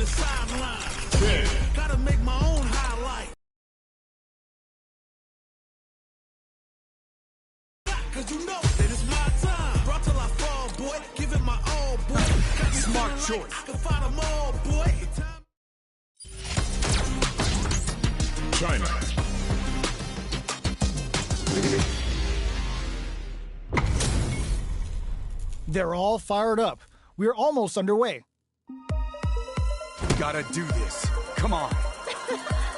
the sideline. Gotta make my own highlight. Cause you know that it's my time. Brought till I fall, boy. Give it my all, boy. Smart choice. I can find them all, boy. China. They're all fired up. We're almost underway. Gotta do this. Come on.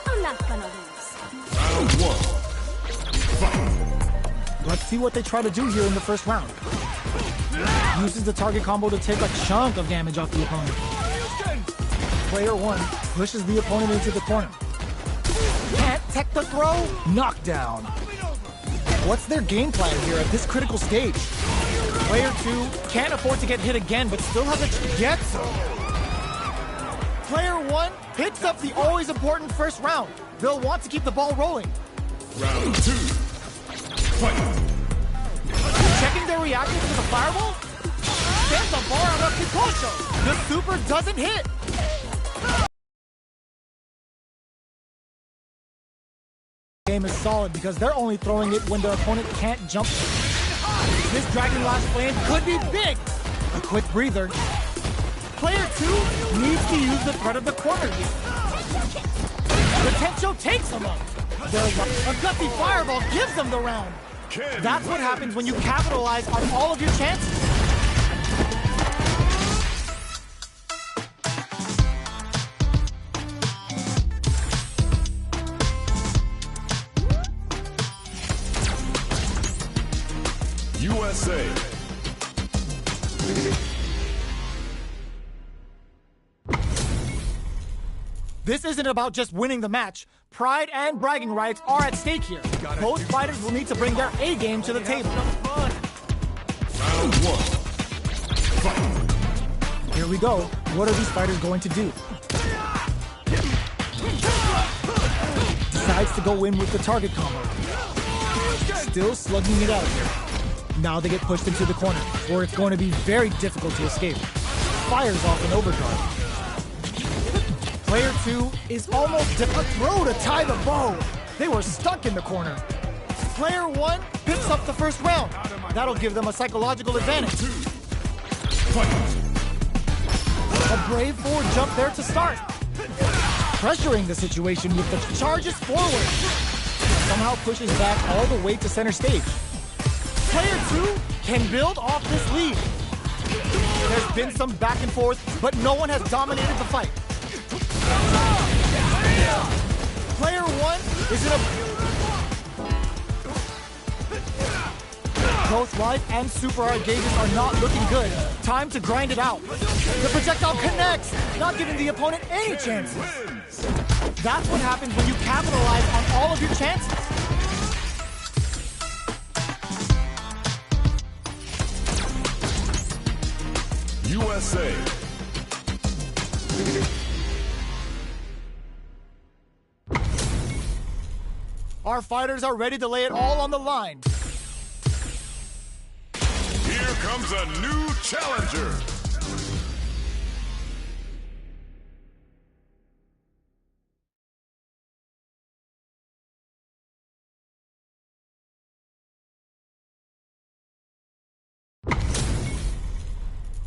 I'm not gonna lose. Round one. Fight. Let's see what they try to do here in the first round. Uses the target combo to take a chunk of damage off the opponent. Player one pushes the opponent into the corner. Can't tech the throw? Knockdown. What's their game plan here at this critical stage? Player two can't afford to get hit again, but still has a get some. Player one picks up the always important first round. They'll want to keep the ball rolling. Round two. Fight. Checking their reaction to the fireball? Sends the bar out of Kikosho. The super doesn't hit. Game is solid because they're only throwing it when their opponent can't jump. This Dragon Lash Flame could be big. A quick breather. Player two needs to use the threat of the corner here. Potential takes them up. A gutsy fireball gives them the round. That's what happens when you capitalize on all of your chances. USA. This isn't about just winning the match. Pride and bragging rights are at stake here. Both fighters will need to bring their A game to the table. Round one. Fight. Here we go. What are these fighters going to do? Decides to go in with the target combo. Still slugging it out here. Now they get pushed into the corner, where it's going to be very difficult to escape. Fires off an overdrive. Player two is almost a throw to tie the bow. They were stuck in the corner. Player one picks up the first round. That'll give them a psychological advantage. A brave forward jump there to start. Pressuring the situation with the charges forward. Somehow pushes back all the way to center stage. Player two can build off this lead. There's been some back and forth, but no one has dominated the fight. Player one is in a... Both life and super art gauges are not looking good. Time to grind it out. The projectile connects, not giving the opponent any chances. That's what happens when you capitalize on all of your chances. USA. Our fighters are ready to lay it all on the line. Here comes a new challenger.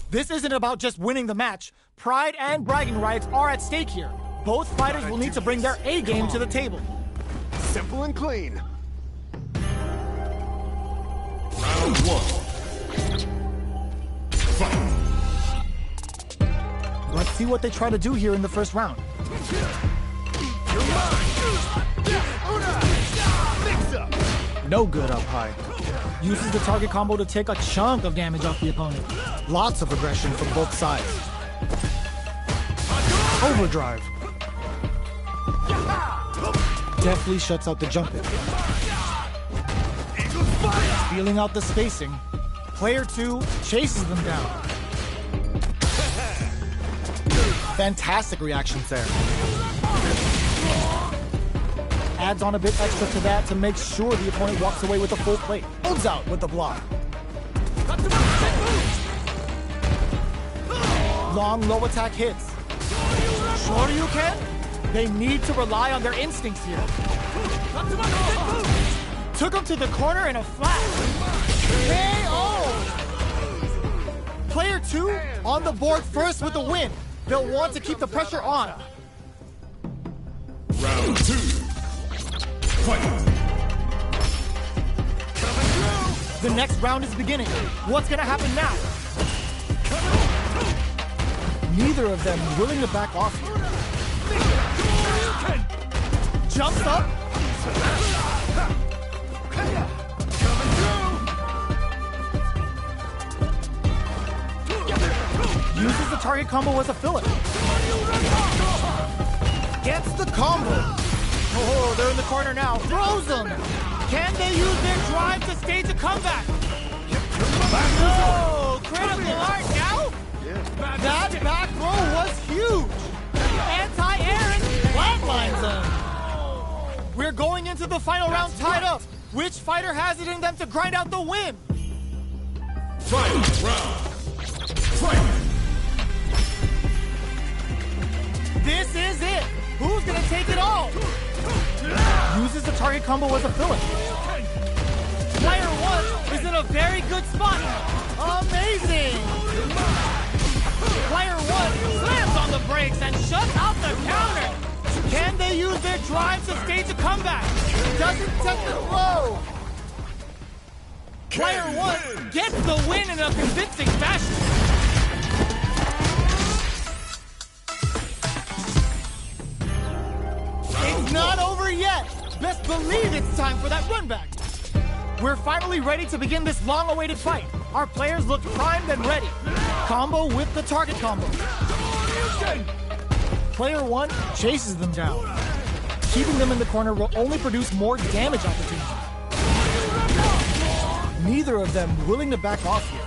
This isn't about just winning the match. Pride and bragging rights are at stake here. Both fighters will need to bring their A game to the table. Simple and clean. Round one. Fight. Let's see what they try to do here in the first round. No good up high. Uses the target combo to take a chunk of damage off the opponent. Lots of aggression from both sides. Overdrive. Deftly shuts out the jump hit. Feeling out the spacing. Player two chases them down. Fantastic reactions there. Adds on a bit extra to that to make sure the opponent walks away with a full plate. Holds out with the block. Long low attack hits. Shoryuken? They need to rely on their instincts here. Took him to the corner in a flash. KO! Player 2 on the board first with the win. They'll want to keep the pressure on. Round 2. Fight. The next round is beginning. What's gonna happen now? Neither of them willing to back off here. Jumps up. Uses the target combo as a filler. Gets the combo. Oh, they're in the corner now. Throws them. Can they use their drive to stage a comeback? Oh, critical art now? That back row was huge. Anti-air and flatlines them. We're going into the final round tied up. Which fighter has it in them to grind out the win? Final round. Fight. This is it. Who's gonna take it all? Uses the target combo as a filler. Player 1 is in a very good spot. Amazing. Player 1 slams on the brakes and shuts out the counter. Can they use their drive to stage a comeback? Doesn't test the throw. Player 1 gets the win in a convincing fashion. It's not over yet. Best believe it's time for that run back. We're finally ready to begin this long-awaited fight. Our players look primed and ready. Combo with the target combo. Player 1 chases them down. Keeping them in the corner will only produce more damage opportunities. Neither of them willing to back off here.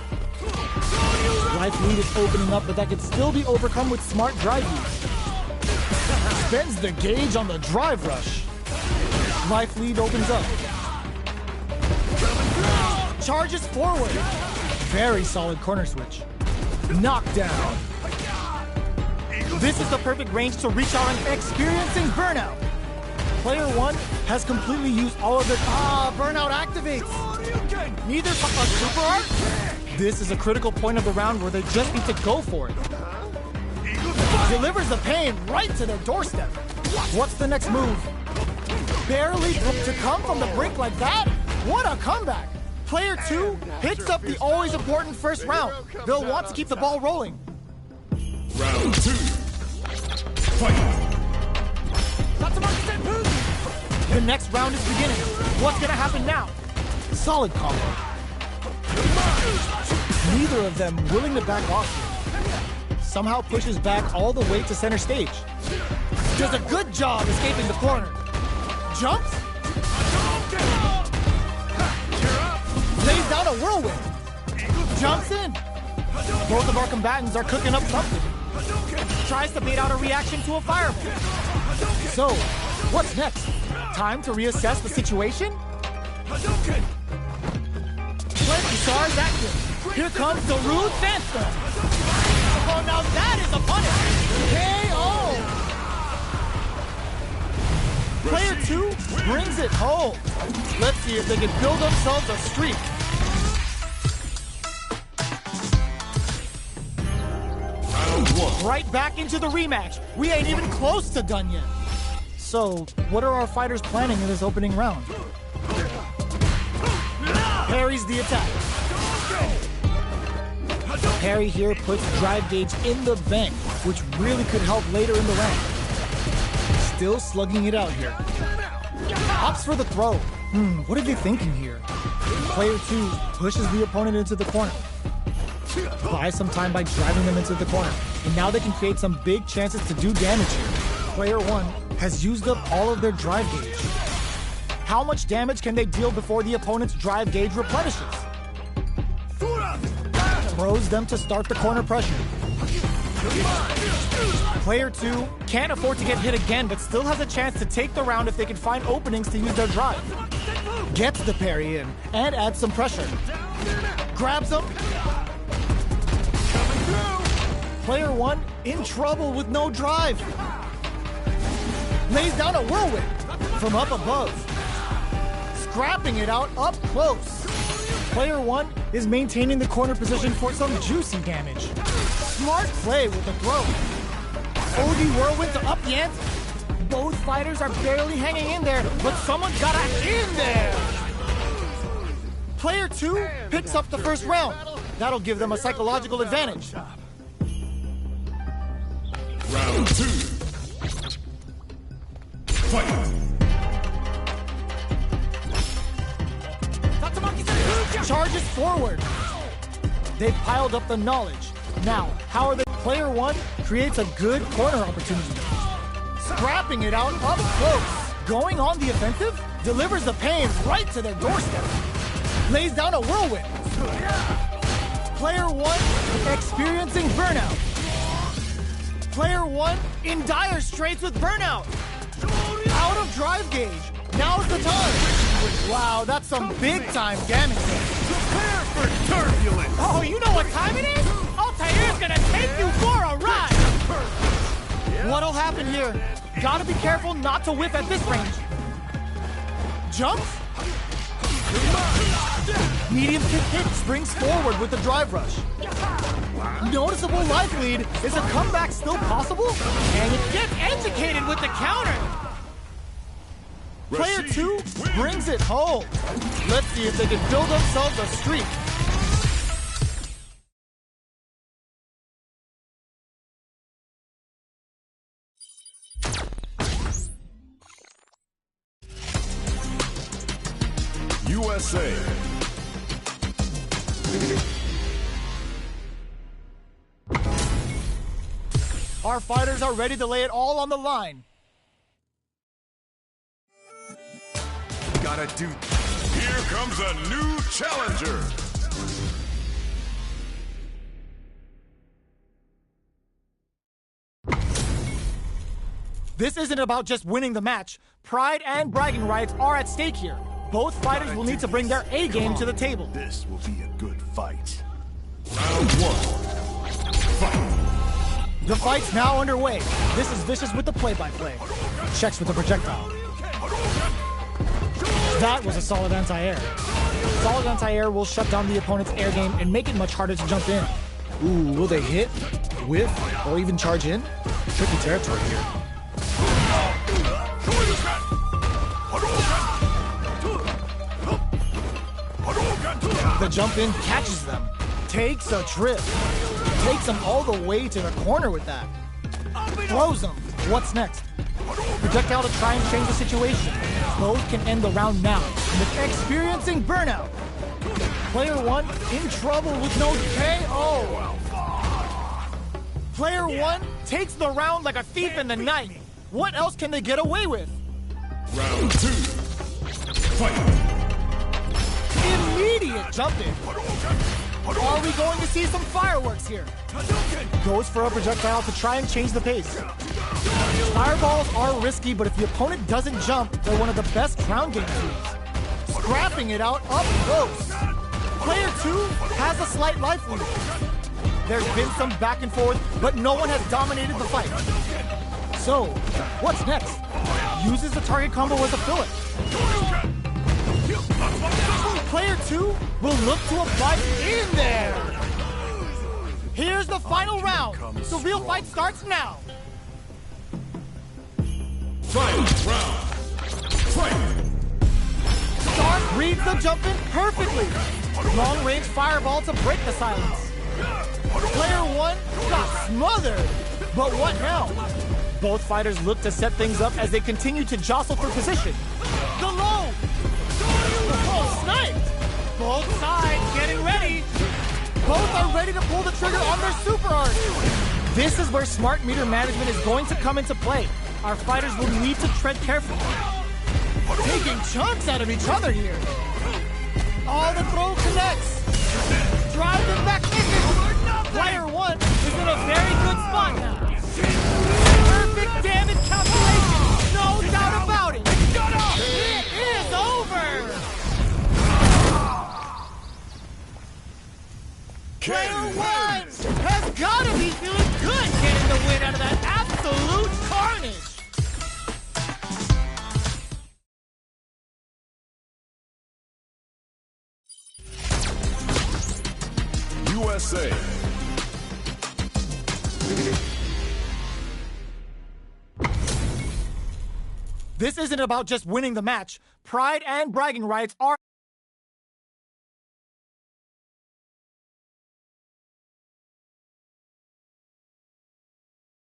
Life lead is opening up, but that could still be overcome with smart drive use. Spends the gauge on the drive rush. Life lead opens up. Charges forward. Very solid corner switch. Knockdown. This is the perfect range to reach out and experiencing burnout. Player 1 has completely used all of their... burnout activates. Neither a super art. This is a critical point of the round where they just need to go for it. Delivers the pain right to their doorstep. What's the next move? Barely to come from the brink like that? What a comeback! Player 2 hits up the always important first round. They'll want to keep the ball rolling. Round 2. Fight. The next round is beginning. What's gonna happen now? Solid combo. Neither of them willing to back off here. Somehow pushes back all the way to center stage. Does a good job escaping the corner. Jumps. Lays down a whirlwind. Jumps in. Both of our combatants are cooking up something. Tries to bait out a reaction to a fireball. So, what's next? Time to reassess the situation? Plenty stars active. Here comes the rude Sandstorm. Oh, now that is a punish. KO. Player 2 brings it home. Let's see if they can build themselves a streak. Round 1. Right back into the rematch. We ain't even close to done yet. So, what are our fighters planning in this opening round? Parries the attack. Parry here puts drive gauge in the bank, which really could help later in the round. Still slugging it out here. Opts for the throw. What are they thinking here? Player 2 pushes the opponent into the corner. Buys some time by driving them into the corner. And now they can create some big chances to do damage here. Player 1 has used up all of their drive gauge. How much damage can they deal before the opponent's drive gauge replenishes? Throws them to start the corner pressure. Player 2 can't afford to get hit again, but still has a chance to take the round if they can find openings to use their drive. Gets the parry in and adds some pressure. Grabs him. Player 1 in trouble with no drive. lays down a whirlwind from up above. Scrapping it out up close. Player 1 is maintaining the corner position for some juicy damage. Smart play with the throw. OD whirlwind to up the ante. Both fighters are barely hanging in there, but someone's gotta in there. Player 2 picks up the first round. That'll give them a psychological advantage. Round 2. Fight. Charges forward. They've piled up the knowledge. Now, how are they? Player 1 creates a good corner opportunity. Scrapping it out up close. Going on the offensive, delivers the pain right to their doorstep. Lays down a whirlwind. Player 1 experiencing burnout. Player 1 in dire straits with burnout. Out of drive gauge. Now's the time. Wow, that's some big time damage. Prepare for turbulence. Oh, you know what time it is? Altair's gonna take you for a ride. What'll happen here? Gotta be careful not to whiff at this range. Jumps? Medium kick hit springs forward with the drive rush. Noticeable life lead. Is a comeback still possible? And it gets educated with the counter. Player 2 brings it home. Let's see if they can build themselves a streak. USA. Our fighters are ready to lay it all on the line. Gotta do. Here comes a new challenger. This isn't about just winning the match. Pride and bragging rights are at stake here. Both fighters will need to bring their A game to the table. This will be a good fight. Round 1. Fight. The fight's now underway. This is Vicious with the play-by-play. Checks with the projectile. That was a solid anti-air. Solid anti-air will shut down the opponent's air game and make it much harder to jump in. Ooh, will they hit, whiff, or even charge in? Tricky territory here. The jump in catches them. Takes a trip. Takes them all the way to the corner with that. Throws them. What's next? Projectile to try and change the situation. Both can end the round now. With experiencing burnout. Player 1 in trouble with no KO. Player 1 takes the round like a thief in the night. What else can they get away with? Round 2. Fight. Immediate jump in. Are we going to see some fireworks here? Goes for a projectile to try and change the pace. Fireballs are risky, but if the opponent doesn't jump, they're one of the best ground game tools. Scrapping it out up close. Player 2 has a slight life lead. There's been some back and forth, but no one has dominated the fight. So, what's next? Uses the target combo as a filler. Player 2 will look to apply in there. Here's the final round. The real fight starts now. Final round. Fight. Stark reads the jump in perfectly. Long range fireball to break the silence. Player 1 got smothered. But what now? Both fighters look to set things up as they continue to jostle for position. The low! Oh, sniped! Both sides getting ready. Both are ready to pull the trigger on their super art. This is where smart meter management is going to come into play. Our fighters will need to tread carefully. Taking chunks out of each other here. Oh, the throw connects. Driving back in. Player 1 is in a very good spot now. Perfect damage calculation. No doubt about it. It is over. Player 1 has got to be feeling good getting the win out of that absolute carnage. USA. This isn't about just winning the match. Pride and bragging rights are